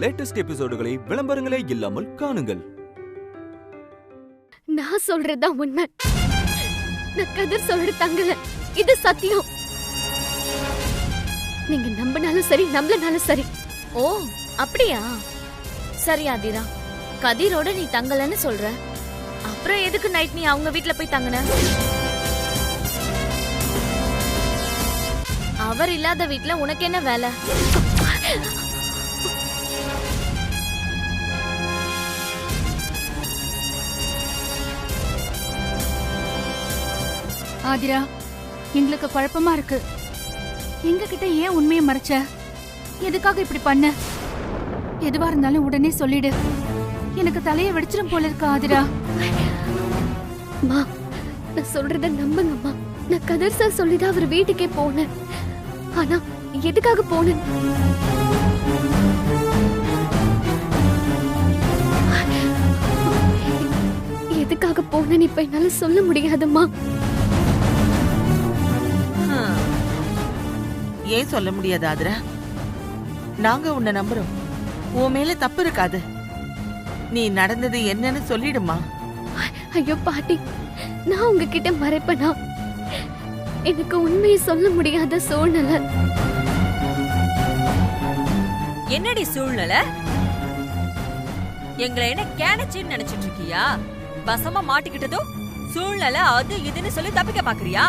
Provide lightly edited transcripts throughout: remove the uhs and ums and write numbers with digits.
Latest எபிசோடுகளை விளம்பரங்களே இல்லாமல் காணுங்கள். நான் சொல்றதுதான் உண்மை. நான் கதிர் சொல்ற தங்கல, இது சத்தியம். நீங்க நம்பினாலும் சரி, நம்பலனாலும் சரி. ஓ அப்படியா? சரி ஆதிரா, கதிரோட நீ தங்கலன்னு சொல்ற, அப்புறம் எதுக்கு நைட் நீ அவங்க வீட்ல போய் தங்குன? அவர் இல்லாத வீட்ல உனக்கு என்ன வேலை? ஆதிரா, எங்களுக்கு குழப்பமா இருக்கு. எங்க கிட்ட ஏன் உண்மையை மறைச்ச? எதுக்காக இப்படி பண்ண? எதுவா இருந்தாலும் உடனே சொல்லிடு. எனக்கு தலையை வெடிச்சிடும் போல இருக்கு ஆதிரா. மா, நான் சொல்றத நம்புங்கம்மா. நான் கதிர் சார் சொல்லிதான் அவர் வீட்டுக்கே போனேன். ஆனா எதுக்காக போனேன்? எதுக்காக போனேன்னு இப்ப என்னால சொல்ல முடியாதும்மா. ஏன் சொல்ல முடியாது ஆதிரா? நாங்க உன்னை நம்புறோம். உன் மேல தப்பு இருக்காது. நீ நடந்தது என்னன்னு சொல்லிடுமா. ஐயோ பாட்டி, நான் உங்ககிட்ட மறைப்பனா? எனக்கு உண்மையை சொல்ல முடியாத சூழ்நிலை. என்னடி சூழ்நிலை? எங்களை என்ன கேனச்சின்னு நினைச்சிட்டு இருக்கியா? வசமா மாட்டிக்கிட்டதும் சூழ்நிலை அது இதுன்னு சொல்லி தப்பிக்க பாக்குறியா?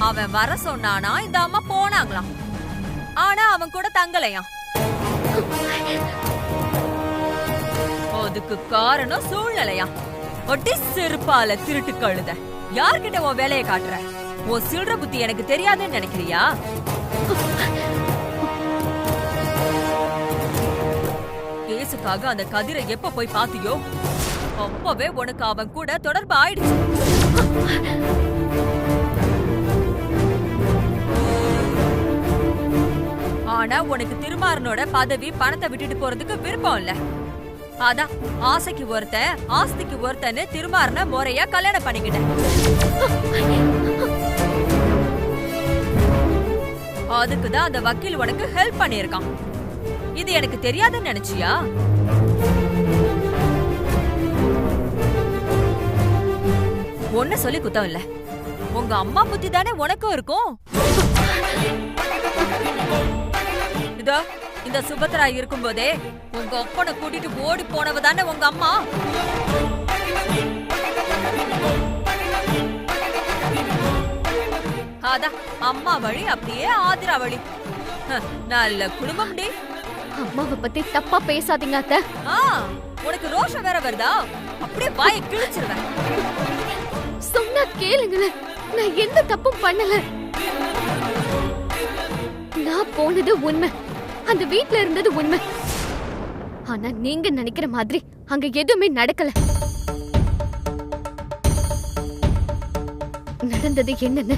அவன் வர சொன்னானா இந்த அம்மா போனாங்களாம். ஆனா அவன் கூட தங்கலையாம். அதுக்கு காரணம் சூழ்நிலையா? ஒட்டி செருப்பால திருட்டு கழுத. யார்கிட்ட உன் வேலையை காட்டுற? உன் சில்ற புத்தி எனக்கு தெரியாதுன்னு நினைக்கிறியா? கேசுக்காக அந்த கதிரை எப்ப போய் பாத்தியோ அப்பவே உனக்கு அவன் கூட தொடர்பு ஆயிடுச்சு. ஆனா உனக்கு திருமாறனோட பதவி பணத்தை விட்டுட்டு போறதுக்கு விருப்பம் இல்ல. அதான் ஆசைக்கு ஒருத்தன் ஆஸ்திக்கு ஒருத்தன்னு திருமாறன முறையா கல்யாணம் பண்ணிக்கிட்டேன். அதுக்குதான் அந்த வக்கீல் உனக்கு ஹெல்ப் பண்ணிருக்கான். இது எனக்கு தெரியாதுன்னு நினைச்சியா? ஒன்ன சொல்லி குத்தம் இல்ல, உங்க அம்மா புத்தி தானே உனக்கும் இருக்கும். இதோ இந்த சுபத்ரா இருக்கும்போதே உங்க அப்பனை கூட்டிட்டு ஓடி போனவ தானே உங்க அம்மா. அதான் அம்மா வழி அப்படியே ஆதிரா வழி. நல்ல குடும்பம் டி. அம்மாவை பத்தி தப்பா பேசாதீங்க அத்தை. உனக்கு ரோஷம் வேற வருதா? அப்படியே வாயை கிழிச்சிருவேன். சொன்னா கேளுங்களேன், நான் எந்த தப்பும் பண்ணல. நான் போனது உண்மை, அந்த வீட்ல இருந்தது உண்மை. ஆனா நீங்க நினைக்கிற மாதிரி அங்க எதுவுமே நடக்கல. நடந்தது என்னன்னு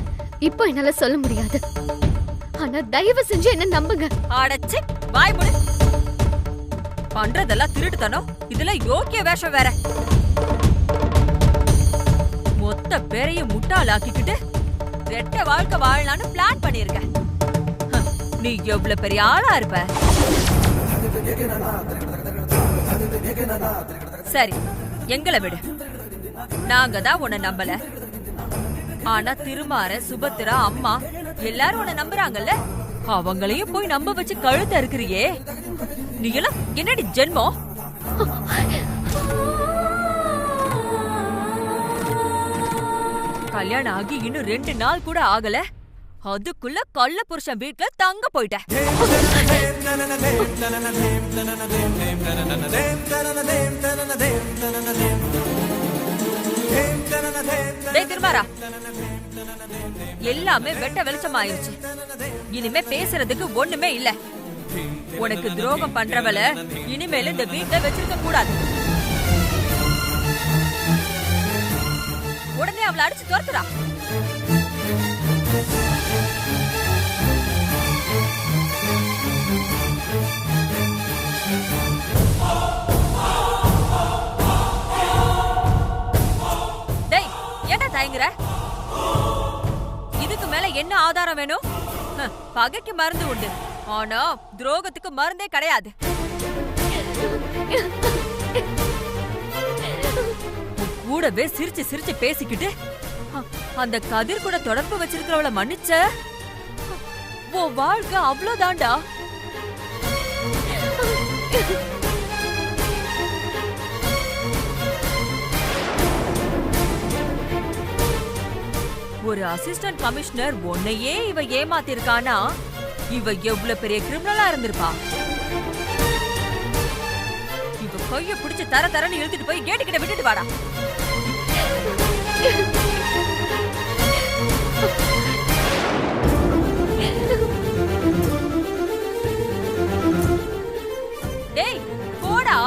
இப்போ என்னால சொல்ல முடியாது. ஆனா தயவு செஞ்சு என்ன நம்புங்க. அடச்சி வாய் மூடு. பண்றதெல்லாம் திருட்டுத்தனம், இதுல யோக்கிய வேஷம் வேற. மொத்த பேரையும் முட்டாளாக்கிக்கிட்டு ரெட்ட வாழ்க்கை வாழலான்னு பிளான் பண்ணிருக்க. நீ எவ்வளவு பெரிய ஆளா இருப்ப? சரி, எங்களை விடு. நாங்க தான் உன்னை நம்பல. ஆனா திருமாற, சுபத்ரா, அம்மா எல்லாரும் உன்னை நம்புறாங்கல்ல. அவங்களையும் போய் நம்ப வச்சு கழுத்த இருக்கிறியே. நீ எல்லாம் என்னடி ஜென்மம்? கல்யாணம் ஆகி இன்னும் 2 நாள் கூட ஆகல, அதுக்குள்ள கள்ள புருஷன் வீட்டுல தங்க போயிட்ட. திருமாரா, எல்லாமே வெட்ட வெளிச்சம் ஆயிருச்சு. இனிமே பேசுறதுக்கு ஒண்ணுமே இல்ல. உனக்கு துரோகம் பண்றவள இனிமேல இந்த வீட்டுல வச்சிருக்க கூடாது. உடனே அவளை அடிச்சு துரத்துறா. டேய், என்ன தயங்குற? இதுக்கு மேல என்ன ஆதாரம் வேணும்? பகைக்கு மருந்து உண்டு, ஆனா துரோகத்துக்கு மருந்தே கிடையாது. கூடவே சிரிச்சு சிரிச்சு பேசிக்கிட்டு அந்த கதிர் கூட தொடர்பு வச்சிருக்கிறவள மன்னிச்ச உன் வாழ்க்கை அவ்வளவுதான்டா. ஒரு அசிஸ்டன்ட் கமிஷனர் உன்னையே இவ ஏமாத்திருக்கானா இவ எவ்வளவு பெரிய கிரிமினலா இருந்திருப்பா. இவ கைய பிடிச்சு தர தரன்னு இழுத்துட்டு போய் கேட்டு கிட்ட விட்டுட்டு வாடா. டேய் போடா.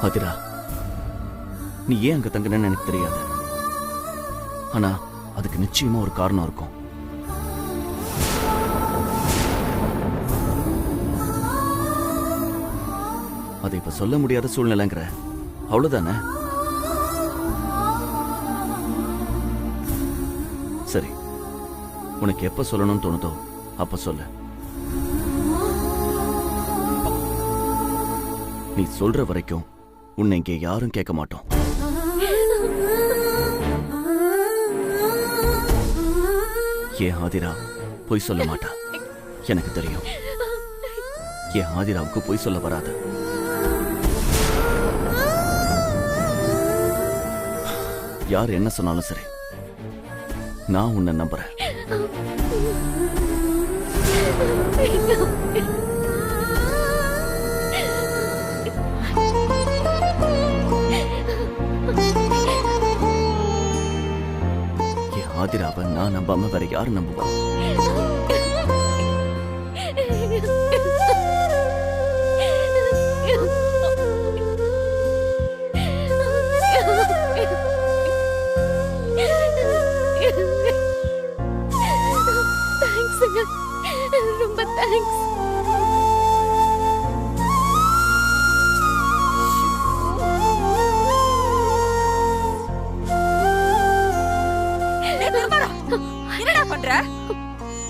ஆதிரா, நீ ஏன் அங்க தங்கினன்னு எனக்கு தெரியாது. ஆனா அதுக்கு நிச்சயமா ஒரு காரணம் இருக்கும். அதை இப்ப சொல்ல முடியாத சூழ்நிலைங்கிற அவ்வளவுதானே? சரி, உனக்கு எப்ப சொல்லணும்னு தோணுதோ அப்ப சொல்லு. நீ சொல்ற வரைக்கும் உன்னை இங்கே யாரும் கேட்க மாட்டோம். ஏன் ஆதிரா பொய் சொல்ல மாட்டா? எனக்கு தெரியும். ஏன் ஆதிராவுக்கு பொய் சொல்ல வராது. யார் என்ன சொன்னாலும் சரி, நான் உன்னை நம்புறேன். ஆதிராவை நான் நம்பாம வேற யாரு நம்புவா? ரொம்ப தேங்க்ஸ். என்னடா பண்ற?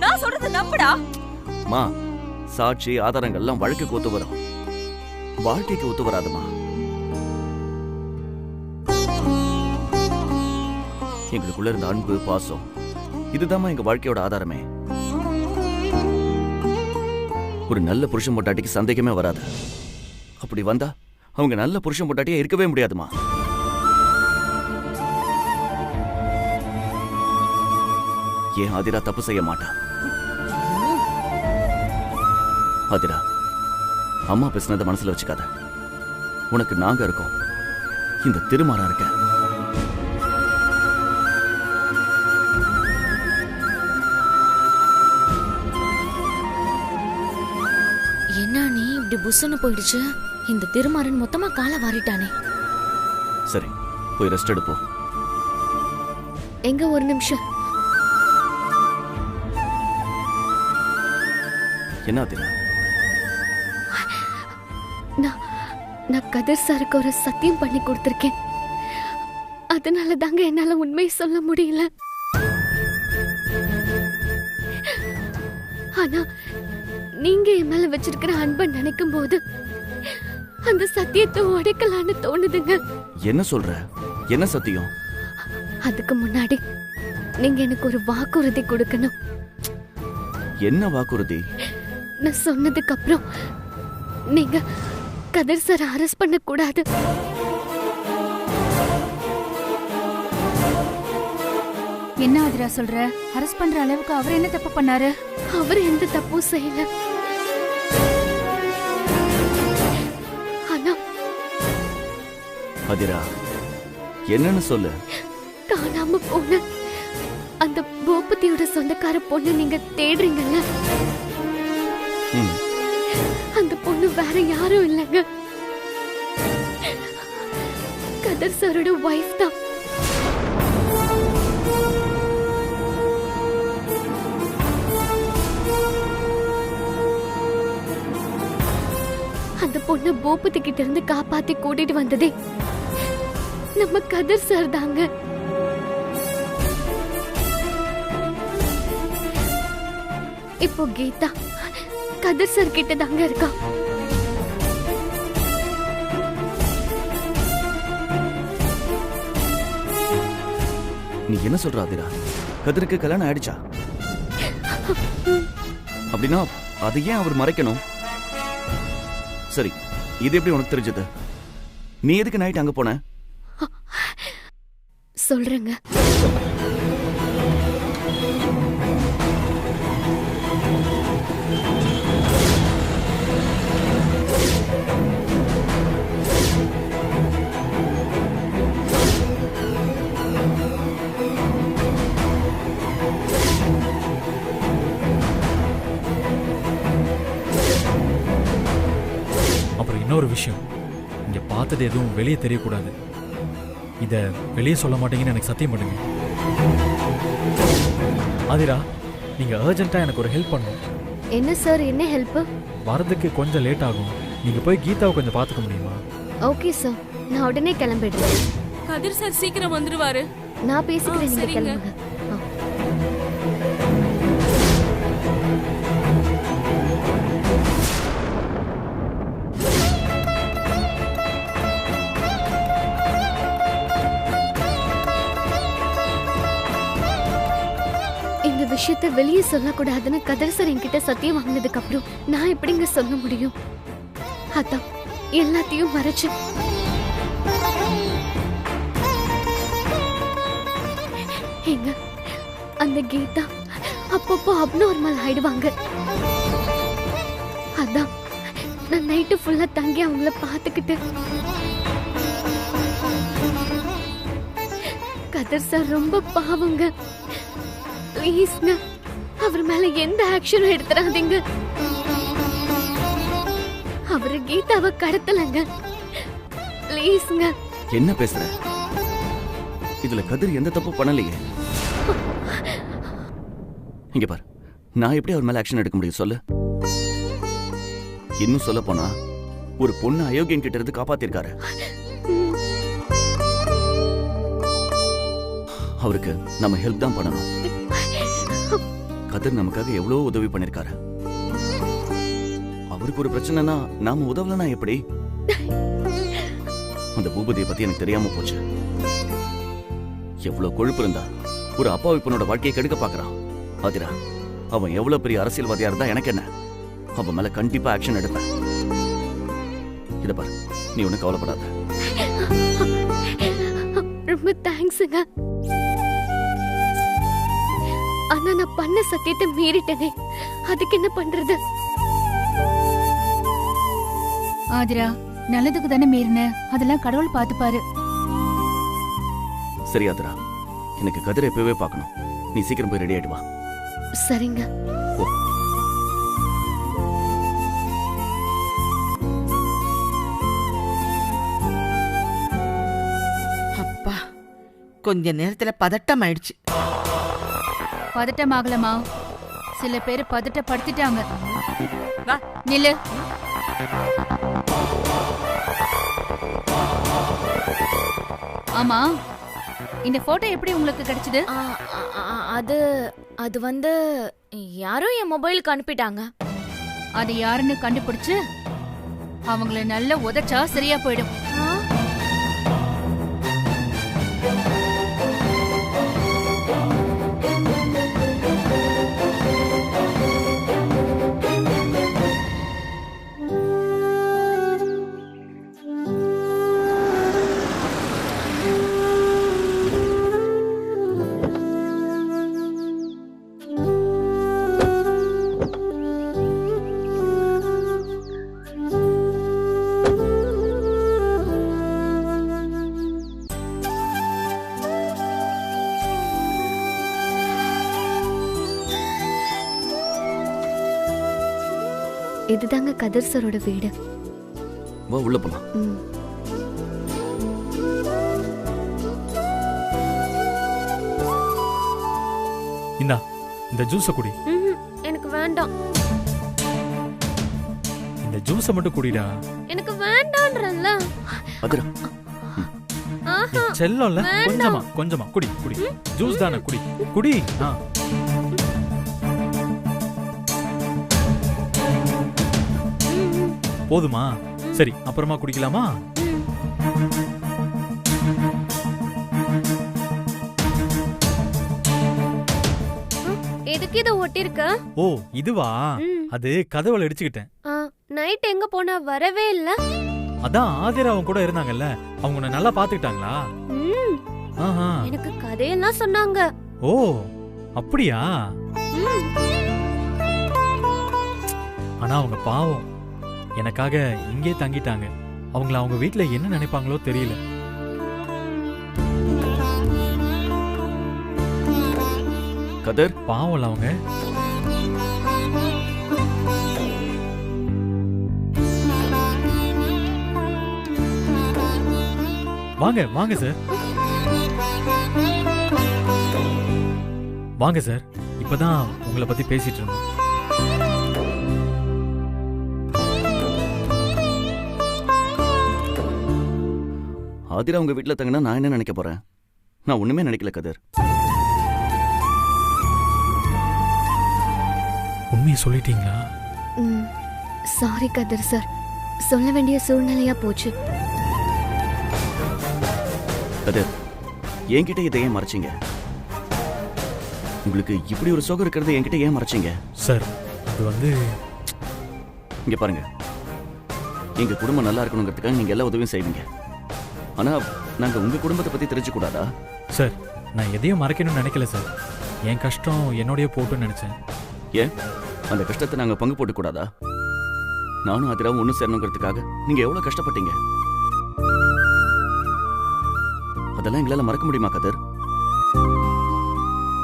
நான் சொல்றது நம்புடா. மா, சாட்சி ஆதாரங்கள்லாம் வழக்குக்கு ஒத்து வரும், வாழ்க்கைக்கு ஒத்து வராதுமா. எங்களுக்குள்ள இருந்த அன்பு பாசம் இதுதான் எங்க வாழ்க்கையோட ஆதாரமே. ஒரு நல்ல புருஷன் பொட்டாட்டிக்கு சந்தேகமே வராது. அப்படி வந்தா அவங்க நல்ல புருஷன் பொட்டாட்டியே இருக்கவே முடியாதுமா. ஏன் ஆதிரா தப்பு செய்ய மாட்டா? ஆதிரா, அம்மா பேசினதை மனசுல வச்சுக்காத. உனக்கு நாங்க இருக்கோம், இந்த திருமாறா இருக்க. என்ன நீ இப்படி புஸ்ஸுன்னு போயிடுச்சு? இந்த திருமாறன் மொத்தமா காலை வாரிட்டானே. சரி, போய் ரெஸ்ட் எடுப்போம். எங்க ஒரு நிமிஷம். என்ன ஆதிரா? நான் கதிர் சாருக்கு ஒரு சத்தியம் பண்ணி கொடுத்திருக்கேன். அதனால தாங்க என்னால உண்மையை சொல்ல முடியல. ஆனா நீங்க என் மேல வச்சிருக்கிற அன்பை நினைக்கும் போது அந்த சத்தியத்தை உடைக்கலான்னு தோணுதுங்க. என்ன சொல்ற? என்ன சத்தியம்? அதுக்கு முன்னாடி நீங்க எனக்கு ஒரு வாக்குறுதி கொடுக்கணும். என்ன வாக்குறுதி? நான் சொன்னதுக்கு அப்புறம் நீங்க கதிர் சார் அரெஸ்ட் பண்ண கூடாது. என்ன ஆதிரா சொல்ற? அரெஸ்ட் பண்ற அளவுக்கு அவர் என்ன தப்பு பண்ணாரு? அவர் எந்த தப்பும் செய்யல. ஆனா ஆதிரா, என்னன்னு சொல்லு. காணாம போன அந்த பூபதியோட சொந்தக்கார பொண்ணு நீங்க தேடுறீங்கல்ல, ம், அந்த பொண்ணு வேற யாரும் இல்லைங்க, கதர் சாரோட வைஃப் தான். அந்த பொண்ணு பூபதி கிட்ட இருந்து காப்பாத்தி கூட்டிட்டு வந்ததே நம்ம கதர் சார் தாங்க. இப்போ கீதா கதர் சார் கிட்ட தாங்க இருக்கா. நீ என்ன சொல்ற ஆதிரா? கதிருக்கு கல்யாணம் ஆயிடுச்சா? அப்படின்னா அதை ஏன் அவர் மறைக்கணும்? சரி, இது எப்படி உனக்கு தெரிஞ்சது? நீ எதுக்கு நைட் அங்க போன? சொல்றேங்க. அப்புறம் இன்னொரு விஷயம், இங்க பார்த்தது எதுவும் வெளியே தெரியக்கூடாது. இத வெளியே சொல்ல மாட்டீங்கன்னு எனக்கு சத்தியம் பண்ணுங்க. ஆதிரா, நீங்க அர்ஜென்ட்டா எனக்கு ஒரு ஹெல்ப் பண்ணணும். என்ன சார்? என்ன ஹெல்ப்? வரதுக்கு கொஞ்சம் லேட் ஆகும். நீங்க போய் கீதாவை கொஞ்சம் பார்த்துக்க முடியுமா? ஓகே சார், நான் உடனே கிளம்பிடுறேன். கதிர் சார் சீக்கிரம் வந்துருவாரு. நான் பேசிக்கிறேன், நீங்க சரிங்க. கிளம்புங்க. இந்த விஷயத்தை வெளியே சொல்லக்கூடாதுன்னு கதர் சார் என்கிட்ட சத்தியம் வாங்கினதுக்கு அப்புறம் நான் எப்படிங்க சொல்ல முடியும்? அதான் எல்லாத்தையும் மறைச்சு எங்க அந்த கீதா அப்பப்போ அப்நார்மல் ஆயிடுவாங்க. அதான் நான் நைட்டு ஃபுல்லா தங்கி அவங்கள பார்த்துக்கிட்டு. கதர் சார் ரொம்ப பாவங்க, ப்ளீஸ்ங்க அவர் மேல எந்த ஆக்ஷனும் எடுத்துறாதீங்க. அவரு கீதாவை கடத்தலங்க, ப்ளீஸ்ங்க. என்ன பேசுற? இதுல கதிர் எந்த தப்பு பண்ணலையே. இங்க பாரு, நான் எப்படி அவர் மேல ஆக்ஷன் எடுக்க முடியும் சொல்லு? இன்னும் சொல்ல போனா ஒரு பொண்ணு அயோக்கியன் கிட்ட இருந்து காப்பாத்திருக்காரு. அவருக்கு நம்ம ஹெல்ப் தான் பண்ணணும். கதிர் நமக்காக எவ்வளவு உதவி பண்ணிருக்காரு. அவருக்கு ஒரு பிரச்சனைனா நாம உதவலனா எப்படி? அந்த பூபதியை பத்தி எனக்கு தெரியாம போச்சு. எவ்வளவு கொழுப்பு இருந்தா ஒரு அப்பாவி பொண்ணோட வாழ்க்கையை கெடுக்க பாக்குறான். ஆதிரா, அவன் எவ்வளவு பெரிய அரசியல்வாதியா இருந்தா எனக்கு என்ன? அவன் மேல கண்டிப்பா ஆக்ஷன் எடுப்பேன். இத பாரு, நீ ஒண்ணு கவலைப்படாத. ரொம்ப தேங்க்ஸுங்க. ஆனா நான் பண்ண சத்தியத்தை மீறிட்டேனே, அதுக்கு என்ன பண்றது? ஆதிரா, நல்லதுக்கு தானே மீறின, அதெல்லாம் கடவுள் பார்த்துப்பாரு. சரி ஆதிரா, எனக்கு கதிரை எப்பவே பார்க்கணும். நீ சீக்கிரம் போய் ரெடி ஆயிட்டு வா. சரிங்க. போ. அப்பா, கொஞ்ச நேரத்துல பதட்டம் ஆயிடுச்சு. பதட்டமாகலமா, சில பேர் பதட்டப்படுத்திட்டாங்க. வா. நில்லு. ஆமா, இந்த போட்டோ எப்படி உங்களுக்கு கிடைச்சது? ஆ, அது அது வந்து யாரோ என் மொபைலுக்கு அனுப்பிட்டாங்க. அது யாருன்னு கண்டுபிடிச்சு அவங்கள நல்லா உதைச்சா சரியா போயிடும். ஆ, இதுதாங்க கதிர் சாரோட வீடு. வா உள்ள போலாம். ம். இந்தா இந்த ஜூஸை குடி. ம்ஹும். எனக்கு வேண்டாம். இந்த ஜூஸை மட்டும் குடிடா. எனக்கு வேண்டான்றல்ல. அதிரா ஆஹா. செல்லம்ல வேண்டாம். கொஞ்சமா கொஞ்சமா குடி குடி. ஜூஸ் தானே குடி குடி. ஆ போதுமா? சரி அப்புறமா குடிக்கலாமா? எதுக்கு இத ஒட்டிருக்க? ஓ இதுவா? ம். அது கதவுல இடிச்சுக்கிட்டேன். நைட் எங்க போனா வரவே இல்ல. அதான் ஆதிரா அவங்க கூட இருந்தாங்கல்ல, அவங்க உன்னை நல்லா பாத்துக்கிட்டாங்களா? ம். ஆஹா. எனக்கு கதையெல்லாம் சொன்னாங்க. ஓ அப்படியா? ம். ஆனா அவங்க பாவம் எனக்காக இங்கே தங்கிட்டாங்க. அவங்கள அவங்க வீட்ல என்ன நினைப்பாங்களோ தெரியல. கதிர் பாவம்ல அவங்க. வாங்க வாங்க சார். வாங்க சார். இப்பதான் உங்களை பத்தி பேசிட்டு இருந்தோம். ஆதிரா உங்க வீட்டுல தங்கினா நான் என்ன நினைக்க போறேன்? நான் ஒண்ணுமே நினைக்கல கதிர். உண்மையை சொல்லிட்டீங்களா? சாரி கதிர் சார், சொல்ல வேண்டிய சூழ்நிலையா போச்சு. கதிர் என்கிட்ட இதை ஏன் மறைச்சிங்க? உங்களுக்கு இப்படி ஒரு சோகம் இருக்கிறது என்கிட்ட ஏன் மறைச்சிங்க? சார் அது வந்து இங்க பாருங்க, எங்க குடும்பம் நல்லா இருக்கணுங்கிறதுக்காக நீங்க எல்லா உதவியும் செய்வீங்க. ஆனா நாங்க உங்க குடும்பத்தை பத்தி தெரிஞ்சு கூடாதா? சார் நான் எதையும் மறைக்கணும்னு நினைக்கல சார். என் கஷ்டம் என்னோடய போட்டுன்னு நினைச்சேன். ஏன் அந்த கஷ்டத்தை நாங்க பங்கு போட்டு கூடாதா? நானும் ஆதிராவும் ஒண்ணு சேரணுங்கிறதுக்காக நீங்க எவ்வளவு கஷ்டப்பட்டீங்க. அதெல்லாம் எங்களால மறக்க முடியுமா கதிர்?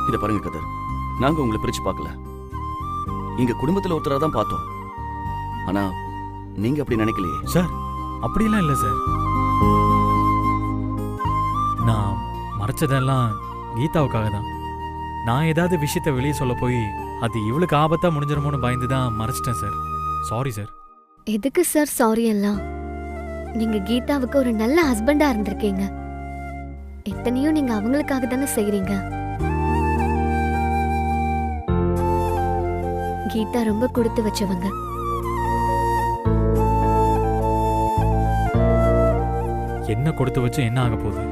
இத பாருங்க கதிர், நாங்க உங்களை பிரிச்சு பார்க்கல. எங்க குடும்பத்துல ஒருத்தரா தான் பார்த்தோம். ஆனா நீங்க அப்படி நினைக்கலையே. சார் அப்படியெல்லாம் இல்லை சார். நான் மறைச்சதெல்லாம் கீதாவுக்காக தான். நான் ஏதாவது விஷயத்தை வெளியே சொல்ல போய் அது இவளுக்கு ஆபத்தா முடிஞ்சிருமோன்னு பயந்து தான் மறைச்சிட்டேன் சார். Sorry sir. எதுக்கு சார் சாரி எல்லாம்? நீங்க கீதாவுக்கு ஒரு நல்ல ஹஸ்பண்டா இருந்திருக்கீங்க. எத்தனையோ நீங்க அவங்களுக்காக தானே செய்றீங்க. கீதா ரொம்ப கொடுத்து வச்சவங்க. என்ன கொடுத்து வச்சு என்ன ஆக போகுது?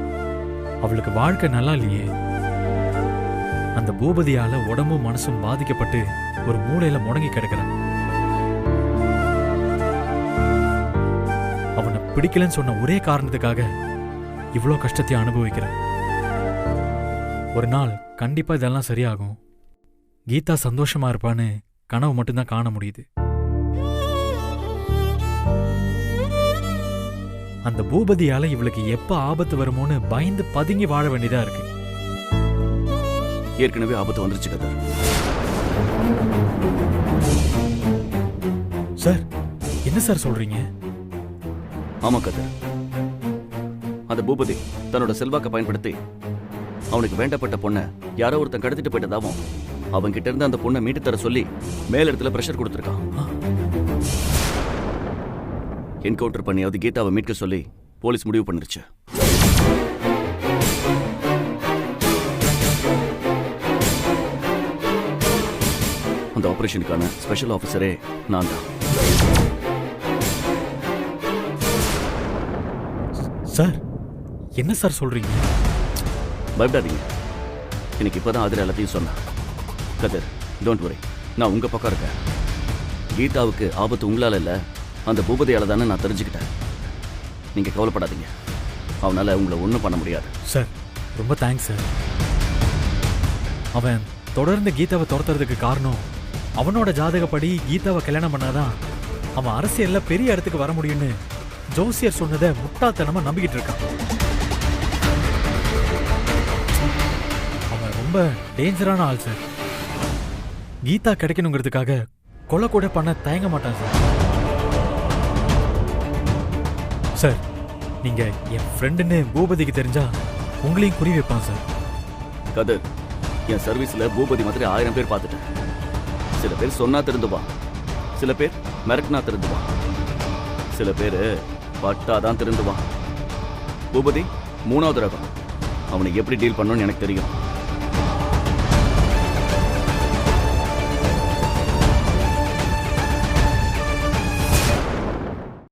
அவளுக்கு வாழ்க்கை நல்லா இல்லையே. அந்த பூபதியால உடம்பும் மனசும் பாதிக்கப்பட்டு ஒரு மூலையில முடங்கி கிடக்கிறான். அவனை பிடிக்கலன்னு சொன்ன ஒரே காரணத்துக்காக இவ்வளோ கஷ்டத்தையும் அனுபவிக்கிறான். ஒரு நாள் கண்டிப்பா இதெல்லாம் சரியாகும். கீதா சந்தோஷமா இருப்பான்னு கனவு மட்டும்தான் காண முடியுது. அந்த பூபதியால இவளுக்கு எப்ப ஆபத்து வருமோன்னு பயந்து பதுங்கி வாழ வேண்டியதா இருக்கு. ஏற்கனவே ஆபத்து வந்துருச்சு கதிர். சார் என்ன சார் சொல்றீங்க? ஆமா கதிர், அந்த பூபதி தன்னோட செல்வாக்க பயன்படுத்தி அவனுக்கு வேண்டப்பட்ட பொண்ணை யாரோ ஒருத்தன் கடத்திட்டு போயிட்டதாவும் அவன் கிட்ட இருந்து அந்த பொண்ணை மீட்டு தர சொல்லி மேலிடத்துல பிரஷர் கொடுத்திருக்கான். என்கவுண்டர் பண்ணியாவது கீதாவை மீட்க சொல்லி போலீஸ் முடிவு பண்ணிருச்சு. அந்த ஆபரேஷனுக்கான ஸ்பெஷல் ஆஃபீஸரே நான் தான். சார் என்ன சார் சொல்றீங்க? பயப்படாதீங்க. எனக்கு இப்பதான் ஆதிரா எல்லாத்தையும் சொன்னேன். கதிர், டோன்ட் வரி, நான் உங்க பக்கம் இருக்கேன். கீதாவுக்கு ஆபத்து உங்களால இல்ல, அந்த பூபதியால தானே நான் தெரிஞ்சுக்கிட்டேன். நீங்க கவலைப்படாதீங்க, அவனால உங்களை ஒன்றும் பண்ண முடியாது. சார் ரொம்ப தேங்க்ஸ் சார். அவன் தொடர்ந்து கீதாவை துரத்துறதுக்கு காரணம் அவனோட ஜாதகப்படி கீதாவை கல்யாணம் பண்ணாதான் அவன் அரசியல்ல பெரிய இடத்துக்கு வர முடியும்னு ஜோசியர் சொன்னதை முட்டாள்தனமா நம்பிக்கிட்டு இருக்கான். அவன் ரொம்ப டேஞ்சரான ஆள் சார். கீதா கிடைக்கணுங்கிறதுக்காக கொலை கூட பண்ண தயங்க மாட்டான் சார். சார் நீங்க என் ஃப்ரெண்டுன்னு பூபதிக்கு தெரிஞ்சா உங்களையும் குறி வைப்பான் சார். கதிர், என் சர்வீஸ்ல பூபதி மாதிரி 1000 பேர் பார்த்துட்டேன். சில பேர் சொன்னா திருந்துவான், சில பேர் மிரட்டினா திருந்துவான், சில பேர் பட்டாதான் திருந்துவான். பூபதி 3வது ரகம். அவனை எப்படி டீல் பண்ணணும்னு எனக்கு தெரியும்.